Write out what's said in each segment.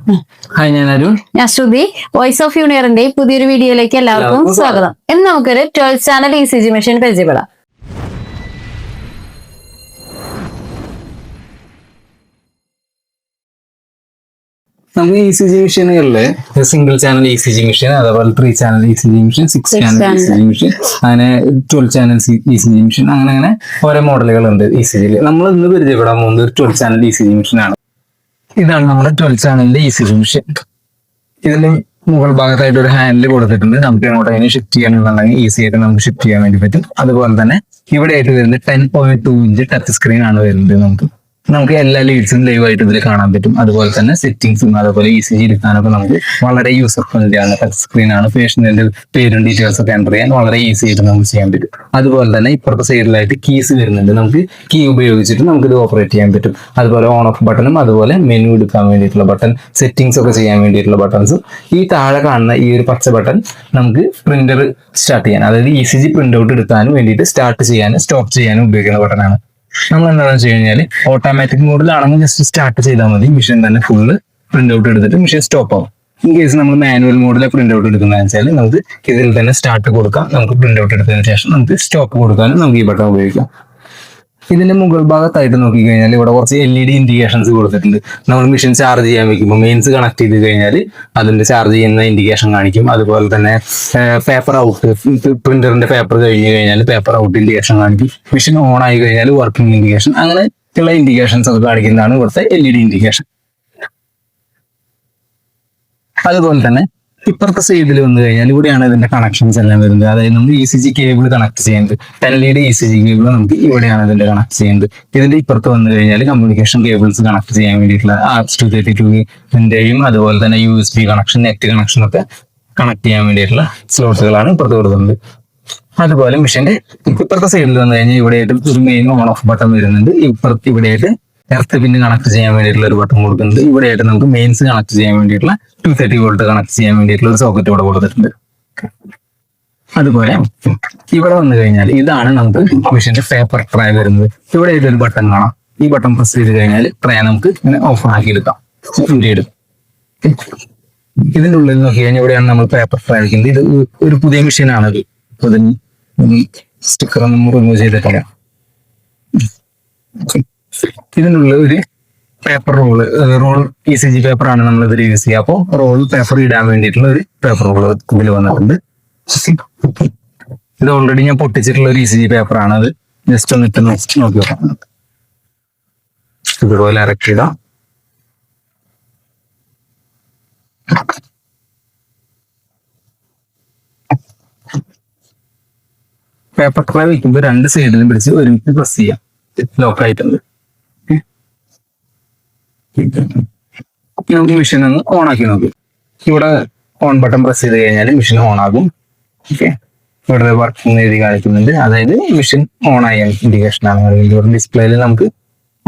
Hi, ഞാൻ അരുൺ. ഞാൻ ശ്രുതി. Voice of യൂണിയറിന്റെ പുതിയൊരു വീഡിയോയിലേക്ക് എല്ലാവർക്കും സ്വാഗതം. ഇന്ന് നമുക്കൊരു 12 ചാനൽ ECG മെഷീൻ പരിചയപ്പെടാം. നമുക്ക് ECG മെഷീനുകളില് സിംഗിൾ ചാനൽ ECG മെഷീൻ, അതേപോലെ 3 channel ECG machine, 6 channel ECG machine, അങ്ങനെ 12 ചാനൽ ECG മെഷീൻ, അങ്ങനെ ഓരോ മോഡലുകളുണ്ട് ECGയിൽ. നമ്മൾ ഇന്ന് പരിചയപ്പെടാൻ പോകുന്നത് ഒരു 12 ചാനൽ ECG മെഷീൻ ആണ്. ഇതാണ് നമ്മുടെ 12 ചാനലിന്റെ ECG മെഷീൻ. ഇതിന്റെ മുകൾ ഭാഗത്തായിട്ട് ഒരു ഹാൻഡിൽ കൊടുത്തിട്ടുണ്ട്. നമുക്ക് എങ്ങോട്ടെങ്കിലും ഷിഫ്റ്റ് ചെയ്യണമെന്നുണ്ടെങ്കിൽ ഈസി ആയിട്ട് നമുക്ക് ഷിഫ്റ്റ് ചെയ്യാൻ വേണ്ടി പറ്റും. അതുപോലെ തന്നെ ഇവിടെ ആയിട്ട് വരുന്നത് 10.2 ഇഞ്ച് ടച്ച് സ്ക്രീൻ ആണ് വരുന്നത്. നമുക്ക് എല്ലാ ലീഡ്സും ലൈവ് ആയിട്ട് ഇതിൽ കാണാൻ പറ്റും. അതുപോലെ തന്നെ സെറ്റിംഗ്സും അതുപോലെ ECG എടുക്കാനൊക്കെ നമുക്ക് വളരെ യൂസർ ഫ്രണ്ട്ലി ആണ്. ടച്ച് സ്ക്രീൻ ആണ്. പേഷ്യന്റിന്റെ പേരും ഡീറ്റെയിൽസ് ഒക്കെ എൻ്റർ ചെയ്യാൻ വളരെ ഈസി ആയിട്ട് നമുക്ക് ചെയ്യാൻ പറ്റും. അതുപോലെ തന്നെ ഇപ്പുറത്തെ സൈഡിലായിട്ട് കീസ് വരുന്നുണ്ട്. നമുക്ക് കീ ഉപയോഗിച്ചിട്ട് നമുക്ക് ഇത് ഓപ്പറേറ്റ് ചെയ്യാൻ പറ്റും. അതുപോലെ ഓൺ ഓഫ് ബട്ടണും അതുപോലെ മെനു എടുക്കാൻ വേണ്ടിയിട്ടുള്ള ബട്ടൺ, സെറ്റിംഗ്സ് ഒക്കെ ചെയ്യാൻ വേണ്ടിയിട്ടുള്ള ബട്ടൺസും. ഈ താഴെ കാണുന്ന ഈ ഒരു പച്ച ബട്ടൺ നമുക്ക് പ്രിന്റർ സ്റ്റാർട്ട് ചെയ്യാൻ, അതായത് ECG പ്രിന്റ് ഔട്ട് എടുക്കാനും വേണ്ടിയിട്ട് സ്റ്റാർട്ട് ചെയ്യാനും സ്റ്റോപ്പ് ചെയ്യാനും ഉപയോഗിക്കുന്ന ബട്ടണാണ്. നമ്മൾ എന്താണെന്ന് വെച്ച് കഴിഞ്ഞാൽ ഓട്ടോമാറ്റിക് മോഡിലാണെങ്കിൽ ജസ്റ്റ് സ്റ്റാർട്ട് ചെയ്താൽ മതി. മെഷീൻ തന്നെ ഫുള്ള് പ്രിന്റ് ഔട്ട് എടുത്തിട്ട് മെഷീൻ സ്റ്റോപ്പ് ആവും. ഇൻ കേസ് നമ്മൾ മാനുവൽ മോഡിലെ പ്രിന്റ് ഔട്ട് എടുക്കുന്നതെന്ന് വെച്ചാൽ നമുക്ക് ഇതിൽ തന്നെ സ്റ്റാർട്ട് കൊടുക്കാം. നമുക്ക് പ്രിന്റ് ഔട്ട് എടുത്തതിന് ശേഷം നമുക്ക് സ്റ്റോപ്പ് കൊടുക്കാനും നമുക്ക് ഈ ബട്ടൺ ഉപയോഗിക്കാം. ഇതിന്റെ മുകൾ ഭാഗത്തായിട്ട് നോക്കിക്കഴിഞ്ഞാൽ ഇവിടെ കുറച്ച് LED ഇൻഡിക്കേഷൻസ് കൊടുത്തിട്ടുണ്ട്. നമ്മൾ മെഷീൻ ചാർജ് ചെയ്യാൻ വെക്കുമ്പോൾ മെയിൻസ് കണക്ട് ചെയ്ത് കഴിഞ്ഞാൽ അതിന്റെ ചാർജ് ചെയ്യുന്ന ഇൻഡിക്കേഷൻ കാണിക്കും. അതുപോലെ തന്നെ പേപ്പർ ഔട്ട്, പ്രിന്ററിന്റെ പേപ്പർ കഴിഞ്ഞ് കഴിഞ്ഞാൽ പേപ്പർ ഔട്ട് ഇൻഡിക്കേഷൻ കാണിക്കും. മെഷീൻ ഓൺ ആയി കഴിഞ്ഞാൽ വർക്കിംഗ് ഇൻഡിക്കേഷൻ, അങ്ങനെയുള്ള ഇൻഡിക്കേഷൻസ് ഒക്കെ കാണിക്കുന്നതാണ് ഇവിടുത്തെ LED ഇൻഡിക്കേഷൻ. അതുപോലെ തന്നെ ഇപ്പുറത്തെ സൈഡിൽ വന്നു കഴിഞ്ഞാൽ ഇവിടെയാണ് ഇതിന്റെ കണക്ഷൻസ് എല്ലാം വരുന്നത്. അതായത് നമ്മൾ ECG കേബിൾ കണക്ട് ചെയ്യുന്നത് 10 LED ECG കേബിൾ നമുക്ക് ഇവിടെയാണ് ഇതിന്റെ കണക്ട് ചെയ്യുന്നത്. ഇതിന്റെ ഇപ്പുറത്ത് വന്നു കഴിഞ്ഞാൽ കമ്മ്യൂണിക്കേഷൻ കേബിൾസ് കണക്ട് ചെയ്യാൻ വേണ്ടിയിട്ടുള്ള RS-232ന്റെയും അതുപോലെ തന്നെ USB കണക്ഷൻ, നെറ്റ് കണക്ഷൻ ഒക്കെ കണക്ട് ചെയ്യാൻ വേണ്ടിയിട്ടുള്ള സ്ലോട്ടുകളാണ് ഇപ്പുറത്ത് കൊടുക്കുന്നത്. അതുപോലെ മെഷീന്റെ ഇപ്പുറത്തെ സൈഡിൽ വന്നു കഴിഞ്ഞാൽ ഇവിടെയായിട്ട് ഒരു മെയിൻ ഓൺ ഓഫ് ബട്ടൺ വരുന്നുണ്ട്. ഇവിടെയായിട്ട് എർത്ത് പിന്ന് കണക്ട് ചെയ്യാൻ വേണ്ടിയിട്ടുള്ള ഒരു ബട്ടൺ കൊടുക്കുന്നുണ്ട്. ഇവിടെയായിട്ട് നമുക്ക് മെയിൻസ് കണക്ട് ചെയ്യാൻ വേണ്ടിയിട്ടുള്ള 230 വോൾട്ട് കണക്ട് ചെയ്യാൻ വേണ്ടിയിട്ടുള്ള ഒരു സോക്കറ്റ് ഇവിടെ കൊടുത്തിട്ടുണ്ട്. അതുപോലെ ഇവിടെ വന്നു കഴിഞ്ഞാൽ ഇതാണ് നമുക്ക് മെഷീന്റെ പേപ്പർ ട്രേ വരുന്നത്. ഇവിടെയായിട്ട് ഒരു ബട്ടൺ കാണാം. ഈ ബട്ടൺ പ്രസ് ചെയ്ത് കഴിഞ്ഞാൽ ട്രേ നമുക്ക് ഇങ്ങനെ ഓഫ് ആക്കി എടുക്കാം. ഇതിന്റെ ഉള്ളിൽ നോക്കി കഴിഞ്ഞാൽ ഇവിടെയാണ് നമ്മൾ പേപ്പർ ട്രേ വയ്ക്കുന്നത്. ഇത് ഒരു പുതിയ മെഷീനാണത്. സ്റ്റിക്കർ ഒന്നും റിമൂവ് ചെയ്തിട്ടില്ല. ഇതിനുള്ള ഒരു പേപ്പർ റോൾ ECG പേപ്പർ ആണ് നമ്മൾ ഇതിൽ യൂസ് ചെയ്യുക. അപ്പോൾ റോൾ പേപ്പർ ഇടാൻ വേണ്ടിയിട്ടുള്ള ഒരു പേപ്പർ റോൾ ഇതിൽ വന്നിട്ടുണ്ട്. ഇത് ഓൾറെഡി ഞാൻ പൊട്ടിച്ചിട്ടുള്ള ഒരു ECG പേപ്പർ ആണ്. അത് ജസ്റ്റ് ഒന്ന് ഇട്ട് നോക്കി നോക്കാം. ഇതുപോലെ ഇറക്കിയിടാം. പേപ്പർ ട്രേ വയ്ക്കുമ്പോൾ രണ്ട് സൈഡിലും പിടിച്ച് ഒരുമിച്ച് പ്രസ് ചെയ്യാം. ലോക്ക് ആയിട്ടുണ്ട്. നമുക്ക് മെഷീൻ ഒന്ന് ഓൺ ആക്കി നോക്കും. ഇവിടെ ഓൺ ബട്ടൺ പ്രസ് ചെയ്ത് കഴിഞ്ഞാൽ മെഷീൻ ഓൺ ആകും. ഓക്കെ, ഇവിടെ വർക്കിംഗ് എഴുതി കാണിക്കുന്നുണ്ട്. അതായത് മെഷീൻ ഓൺ ആയ ഇൻഡിക്കേഷൻ ആണ്. ഇവിടെ ഡിസ്പ്ലേയിൽ നമുക്ക്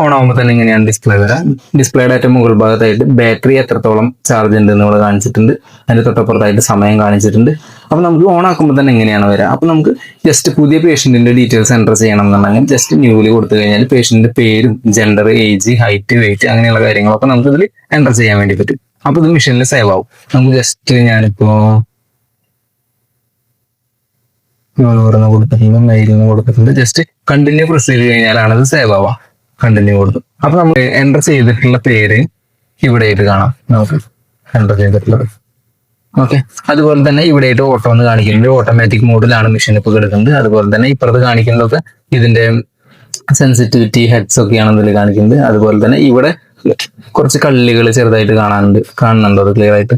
ഓൺ ആകുമ്പോൾ തന്നെ ഇങ്ങനെയാണ് ഡിസ്പ്ലേ വരാം. ഡിസ്പ്ലേയുടെ ഏറ്റവും മുകൾ ഭാഗത്തായിട്ട് ബാറ്ററി എത്രത്തോളം ചാർജ് ഉണ്ട് എന്ന് ഇവിടെ കാണിച്ചിട്ടുണ്ട്. അതിന്റെ തൊട്ടപ്പുറത്തായിട്ട് സമയം കാണിച്ചിട്ടുണ്ട്. അപ്പൊ നമുക്ക് ഓൺ ആക്കുമ്പോൾ തന്നെ എങ്ങനെയാണ് വരിക. അപ്പൊ നമുക്ക് ജസ്റ്റ് പുതിയ പേഷ്യന്റിന്റെ ഡീറ്റെയിൽസ് എൻ്റർ ചെയ്യണം എന്നുണ്ടെങ്കിൽ ജസ്റ്റ് ന്യൂലി കൊടുത്തു കഴിഞ്ഞാൽ പേഷ്യന്റിന്റെ പേരും ജെൻഡർ, ഏജ്, ഹൈറ്റ്, വെയിറ്റ് അങ്ങനെയുള്ള കാര്യങ്ങളൊക്കെ നമുക്ക് ഇതിൽ എൻ്റർ ചെയ്യാൻ വേണ്ടി പറ്റും. അപ്പൊ ഇത് മെഷീനിൽ സേവ് ആവും. നമുക്ക് ജസ്റ്റ് ഞാനിപ്പോ കൊടുത്തിട്ടുണ്ട്. ജസ്റ്റ് കണ്ടിന്യൂ പ്രസ് ചെയ്ത് കഴിഞ്ഞാലാണ് ഇത് സേവ് ആവുക. കണ്ടിന്യൂ കൊടുത്തു. അപ്പൊ നമ്മൾ എൻ്റർ ചെയ്തിട്ടുള്ള പേര് ഇവിടെയായിട്ട് കാണാം. നമുക്ക് എൻ്റർ ചെയ്തിട്ടുള്ളത്. ഓക്കെ, അതുപോലെ തന്നെ ഇവിടെയായിട്ട് ഓട്ടോ എന്ന് കാണിക്കുന്നുണ്ട്. ഓട്ടോമാറ്റിക് മോഡിലാണ് മെഷീൻ ഇപ്പോൾ കിടക്കുന്നത്. അതുപോലെ തന്നെ ഇപ്പുറത്ത് കാണിക്കുന്നതൊക്കെ ഇതിന്റെ സെൻസിറ്റിവിറ്റി ഹെഡ്സ് ഒക്കെയാണ് ഇതിൽ കാണിക്കുന്നത്. അതുപോലെ തന്നെ ഇവിടെ കുറച്ച് കള്ളികൾ ചെറുതായിട്ട് കാണുന്നുണ്ടോ അത് ക്ലിയർ ആയിട്ട്?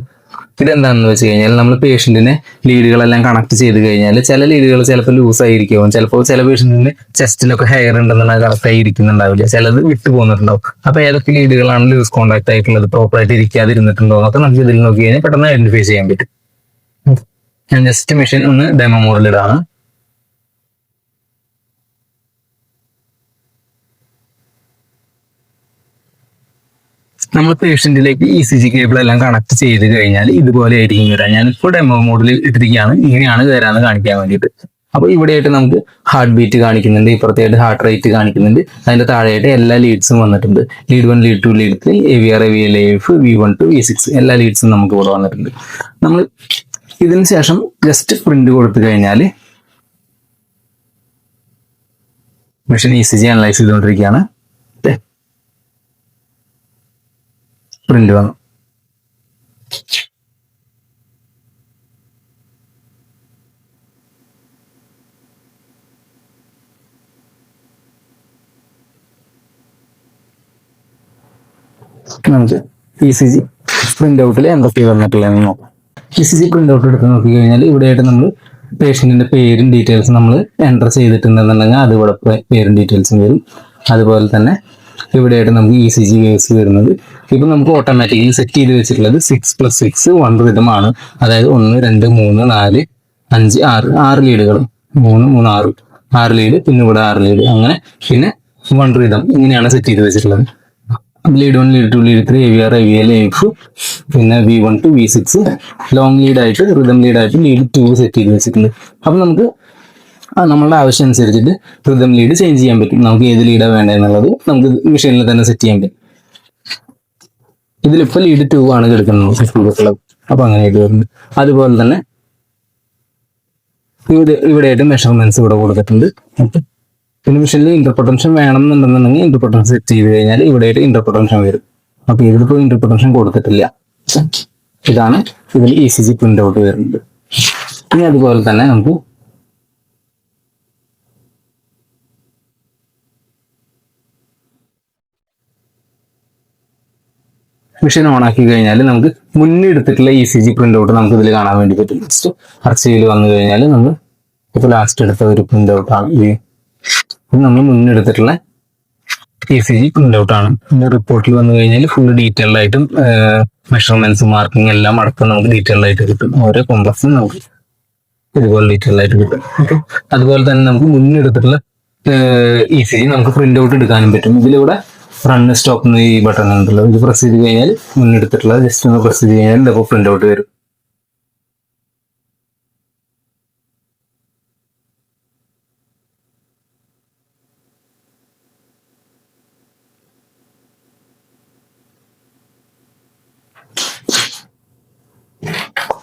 ഇതെന്താണെന്ന് വെച്ച് കഴിഞ്ഞാൽ നമ്മൾ പേഷ്യന്റിനെ ലീഡുകളെല്ലാം കണക്ട് ചെയ്ത് കഴിഞ്ഞാൽ ചില ലീഡുകൾ ചിലപ്പോൾ ലൂസ് ആയിരിക്കും. ചിലപ്പോൾ ചില പേഷ്യന്റിന് ചെസ്റ്റിലൊക്കെ ഹെയർ ഉണ്ടെന്നുണ്ടെങ്കിൽ കറക്റ്റ് ആയി ഇരിക്കുന്നുണ്ടാവില്ല. ചിലത് വിട്ടു പോകുന്നുണ്ടാവും. അപ്പൊ ഏതൊക്കെ ലീഡുകളാണ് ലൂസ് കോൺടാക്ട് ആയിട്ടുള്ളത്, പ്രോപ്പറായിട്ട് ഇരിക്കാതിരുന്നിട്ടുണ്ടോ എന്നൊക്കെ നമുക്ക് ഇതിൽ നോക്കി കഴിഞ്ഞാൽ പെട്ടെന്ന് ഐഡന്റിഫൈ ചെയ്യാൻ പറ്റും. ഞാൻ ജസ്റ്റ് മെഷീൻ ഒന്ന് ഡെമോ മോഡിലിടാണ്. നമ്മൾ പേഷ്യന്റിലേക്ക് ECG കേബിൾ എല്ലാം കണക്ട് ചെയ്ത് കഴിഞ്ഞാൽ ഇതുപോലെ ആയിരിക്കും വരാം. ഞാനിപ്പോൾ ഡെമോ മോഡിൽ ഇട്ടിരിക്കുകയാണ്. ഇങ്ങനെയാണ് വരാന്ന് കാണിക്കാൻ വേണ്ടിയിട്ട്. അപ്പൊ ഇവിടെയായിട്ട് നമുക്ക് ഹാർട്ട് ബീറ്റ് കാണിക്കുന്നുണ്ട്, ഇപ്പുറത്തായിട്ട് ഹാർട്ട് റേറ്റ് കാണിക്കുന്നുണ്ട്, അതിന്റെ താഴെയായിട്ട് എല്ലാ ലീഡ്സും വന്നിട്ടുണ്ട്. Lead 1, lead 2, lead 3, AVR, AVL, AF, V1 to V6 എല്ലാ ലീഡ്സും നമുക്ക് ഇവിടെ വന്നിട്ടുണ്ട്. നമ്മൾ ഇതിന് ശേഷം ജസ്റ്റ് പ്രിന്റ് കൊടുത്തു കഴിഞ്ഞാൽ മെഷീൻ ECG അനലൈസ് ചെയ്തുകൊണ്ടിരിക്കുകയാണ്. പ്രിന്റ് വന്നു. നമുക്ക് ECG പ്രിന്റ് ഔട്ടിൽ എന്തൊക്കെ വന്നിട്ടുള്ളതെന്ന് നോക്കാം. ECG പ്രിന്റ് ഔട്ട് എടുത്ത് നോക്കി കഴിഞ്ഞാൽ ഇവിടെയായിട്ട് നമ്മൾ പേഷ്യന്റിന്റെ പേരും ഡീറ്റെയിൽസും നമ്മൾ എൻ്റർ ചെയ്തിട്ടുണ്ടെന്നുണ്ടെങ്കിൽ അത് ഇവിടെ പേരും ഡീറ്റെയിൽസും വരും. അതുപോലെ തന്നെ ഇവിടെയായിട്ട് നമുക്ക് ECG വേവ്സ് വരുന്നത് ഇപ്പൊ നമുക്ക് ഓട്ടോമാറ്റിക്കലി സെറ്റ് ചെയ്ത് വെച്ചിട്ടുള്ളത് 6+6 1 റിതം ആണ്. അതായത് 1, 2, 3, 4, 5, 6 ലീഡുകൾ, 3, 3, 6 ലീഡ്, പിന്നെ ഇവിടെ 6 ലീഡ്, അങ്ങനെ പിന്നെ 1 റിതം ഇങ്ങനെയാണ് സെറ്റ് ചെയ്ത് വെച്ചിട്ടുള്ളത്. Lead 1, lead 2, lead 3, AVR, AVL, AF, പിന്നെ V1 to V6 long lead ആയിട്ട് റിതം ലീഡ് ആയിട്ട് ലീഡ് 2 സെറ്റ് ചെയ്ത് വെച്ചിട്ടുണ്ട്. അപ്പൊ നമുക്ക് നമ്മളുടെ ആവശ്യം അനുസരിച്ചിട്ട് റിതം ലീഡ് ചേഞ്ച് ചെയ്യാൻ പറ്റും. നമുക്ക് ഏത് ലീഡാണ് വേണ്ടതെന്നുള്ളത് നമുക്ക് മെഷീനിൽ തന്നെ സെറ്റ് ചെയ്യാൻ പറ്റും. ഇതിലിപ്പോൾ ലീഡ് 2 ആണ് കിടക്കുന്നത്. അപ്പൊ അങ്ങനെയായിട്ട് വരുന്നുണ്ട്. അതുപോലെ തന്നെ ഇവിടെയായിട്ട് മെഷർമെന്റ്സ് ഇവിടെ കൊടുത്തിട്ടുണ്ട്. പിന്നെ മെഷീനിൽ ഇന്റർപൊട്ടൻഷൻ വേണമെന്നുണ്ടെന്നുണ്ടെങ്കിൽ ഇന്റർപൊട്ടൻഷൻ സെറ്റ് ചെയ്ത് കഴിഞ്ഞാൽ ഇവിടെയായിട്ട് ഇന്റർപൊട്ടൻഷൻ വരും. അപ്പൊ ഇതിലിപ്പോൾ ഇന്റർപൊട്ടൻഷൻ കൊടുത്തിട്ടില്ല. ഇതാണ് ഇതിൽ ECG പ്രിന്റ് ഔട്ട് വരുന്നത്. ഇനി അതുപോലെ തന്നെ നമുക്ക് മെഷീൻ ഓൺ ആക്കി കഴിഞ്ഞാൽ നമുക്ക് മുന്നേ എടുത്തിട്ടുള്ള ECG പ്രിന്റ് ഔട്ട് നമുക്ക് ഇതിൽ കാണാൻ വേണ്ടി പറ്റും. ജസ്റ്റ് അർച്ചയിൽ വന്നു കഴിഞ്ഞാൽ നമ്മൾ ഇപ്പൊ ലാസ്റ്റ് എടുത്ത ഒരു പ്രിന്റ് ഔട്ട് ആണ് ഇത്. നമ്മൾ മുന്നേ എടുത്തിട്ടുള്ള ECG പ്രിന്റ് ഔട്ട് ആണ്. പിന്നെ റിപ്പോർട്ടിൽ വന്നു കഴിഞ്ഞാൽ ഫുൾ ഡീറ്റെയിൽഡ് ആയിട്ടും മെഷർമെന്റ്സ് മാർക്കിംഗ് എല്ലാം അടക്കം നമുക്ക് ഡീറ്റെയിൽഡ് ആയിട്ട് കിട്ടും. ഓരോ കോംപ്ലക്സും നമുക്ക് ഇതുപോലെ ഡീറ്റെയിൽഡ് ആയിട്ട് കിട്ടും. അതുപോലെ തന്നെ നമുക്ക് മുന്നേ എടുത്തിട്ടുള്ള ECG നമുക്ക് പ്രിന്റ് ഔട്ട് എടുക്കാനും പറ്റും. ഇതിലൂടെ റൺ സ്റ്റോപ്പ് എന്ന ഈ ബട്ടൺ ഉണ്ടല്ലോ, ഇത് പ്രസ് ചെയ്ത് കഴിഞ്ഞാൽ മുന്നെടുത്തിട്ടുള്ളത് ജസ്റ്റ് ഒന്ന് പ്രസ് ചെയ്ത് കഴിഞ്ഞാൽ ഇതപ്പോൾ പ്രിന്റ് ഔട്ട് വരും.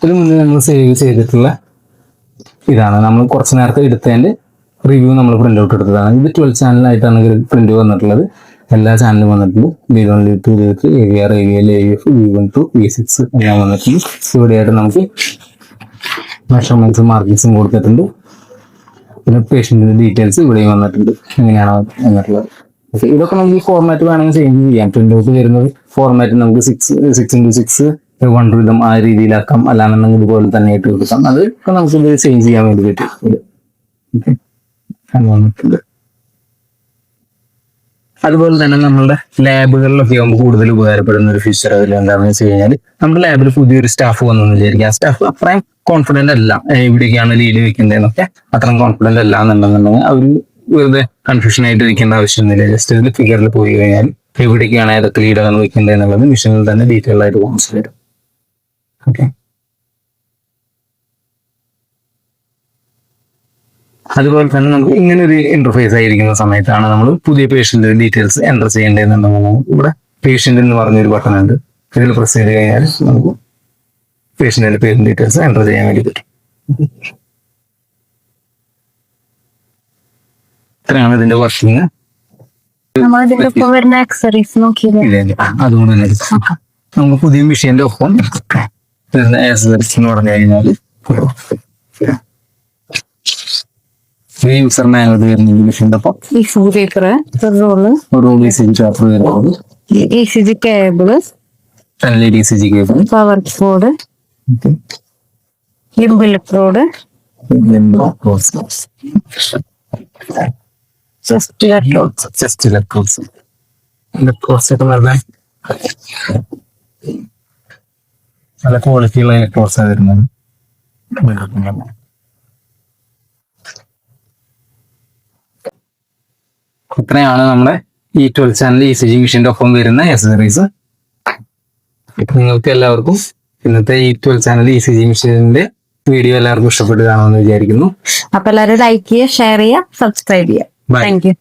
ഇതിന് മുന്നേ നമ്മൾ സേവ് ചെയ്തിട്ടുള്ള ഇതാണ്. നമ്മൾ കുറച്ച് നേരത്തെ എടുത്തതിന്റെ റിവ്യൂ നമ്മൾ പ്രിന്റ് ഔട്ട് എടുത്തതാണ്. ഇത് 12 ചാനലായിട്ടാണ് പ്രിന്റ് വന്നിട്ടുള്ളത്. എല്ലാ ചാനലും വന്നിട്ടുണ്ട്. Lead 1, lead 2, lead 3, AVR, AVL, AF, V1 to V6 എല്ലാം വന്നിട്ടുണ്ട്. ഇവിടെയായിട്ട് നമുക്ക് മെഷർമെന്റ്സും മാർക്കിങ്സും കൊടുത്തിട്ടുണ്ട്. പിന്നെ പേഷ്യന്റിന്റെ ഡീറ്റെയിൽസ് ഇവിടെയും വന്നിട്ടുണ്ട്. എങ്ങനെയാണ് വന്നിട്ടുള്ളത്. ഇതൊക്കെ നമുക്ക് ഫോർമാറ്റ് വേണമെങ്കിൽ ചേഞ്ച് ചെയ്യാം. പ്രിന്റ് ഔട്ട് വരുന്നത് ഫോർമാറ്റ് നമുക്ക് 6x6 1 റിതം ആ രീതിയിലാക്കാം. അല്ലാന്നുണ്ടെങ്കിൽ ഇതുപോലെ തന്നെ ആയിട്ട് കൊടുക്കാം. അതൊക്കെ നമുക്ക് ഇത് ചേഞ്ച് ചെയ്യാൻ വേണ്ടി പറ്റും. വന്നിട്ടുണ്ട്. അതുപോലെ തന്നെ നമ്മളുടെ ലാബുകളിലൊക്കെ ആകുമ്പോൾ കൂടുതൽ ഉപകാരപ്പെടുന്ന ഒരു ഫീച്ചർ അതിൽ എന്താണെന്ന് വെച്ച് കഴിഞ്ഞാൽ നമ്മുടെ ലാബിൽ പുതിയൊരു സ്റ്റാഫ് വന്നെന്ന് വിചാരിക്കുക. ആ സ്റ്റാഫ് അത്രയും കോൺഫിഡന്റ് അല്ല എവിടേക്കാണ് ലീഡ് വെക്കേണ്ടതെന്നൊക്കെ അത്രയും കോൺഫിഡന്റ് അല്ല എന്നുണ്ടെന്നുണ്ടെങ്കിൽ അവർ വെറുതെ കൺഫ്യൂഷൻ ആയിട്ട് വെക്കേണ്ട ആവശ്യമൊന്നുമില്ല. ജസ്റ്റ് ഇതിൽ ഫിഗറിൽ പോയി കഴിഞ്ഞാൽ എവിടേക്കാണ് ഏതൊക്കെ ലീഡാണ് വെക്കേണ്ടത് എന്നുള്ളത് മെഷീനിൽ തന്നെ ഡീറ്റെയിൽ ആയിട്ട് കാണിച്ചു തരും. ഓക്കെ. അതുപോലെ തന്നെ നമുക്ക് ഇങ്ങനെ ഒരു ഇന്റർഫേസ് ആയിരിക്കുന്ന സമയത്താണ് നമ്മൾ പുതിയ പേഷ്യന്റ് ഡീറ്റെയിൽസ് എൻ്റർ ചെയ്യേണ്ടതെന്നുണ്ടെങ്കിൽ ഇവിടെ പേഷ്യന്റ് എന്ന് പറഞ്ഞൊരു ബട്ടൺ ഉണ്ട്. ഇതിൽ പ്രസ് ചെയ്ത് കഴിഞ്ഞാൽ നമുക്ക് പേഷ്യന്റിന്റെ പേരും ഡീറ്റെയിൽസ് എൻ്റർ ചെയ്യാൻ വേണ്ടി പറ്റും. ഇത്രയാണ് ഇതിന്റെ വർക്കിംഗ്. അതുകൊണ്ട് തന്നെ നമുക്ക് പുതിയ മെഷീന്റെ ഒപ്പം വരുന്ന ആക്സസറീസ് എന്ന് പറഞ്ഞു കഴിഞ്ഞാൽ യൂസർ മാനുവൽ വരുന്ന മെഷീന്റെ ഒപ്പം ECG paper, roll, ECG paper വരുന്നത്, ECG cable, ECG cable, power cord, limb electrode, chest electrodes ഒക്കെ നല്ല ക്വാളിറ്റിയുള്ള ഇലക്ട്രോഡ്സ് ആണ് വരുന്നത്. ഇത്രയാണ് നമ്മുടെ ഈ 12 ചാനൽ ECG മെഷീന്റെ ഒപ്പം വരുന്ന ആക്സസറീസ്. നിങ്ങൾക്ക് എല്ലാവർക്കും ഇന്നത്തെ ഈ 12 ചാനൽ ECG മെഷീന്റെ വീഡിയോ എല്ലാവർക്കും ഇഷ്ടപ്പെട്ട് കാണുമെന്ന് വിചാരിക്കുന്നു. അപ്പൊ എല്ലാവരും ലൈക്ക് ചെയ്യുക, ഷെയർ ചെയ്യുക, സബ്സ്ക്രൈബ് ചെയ്യുക. Bye. Thank you.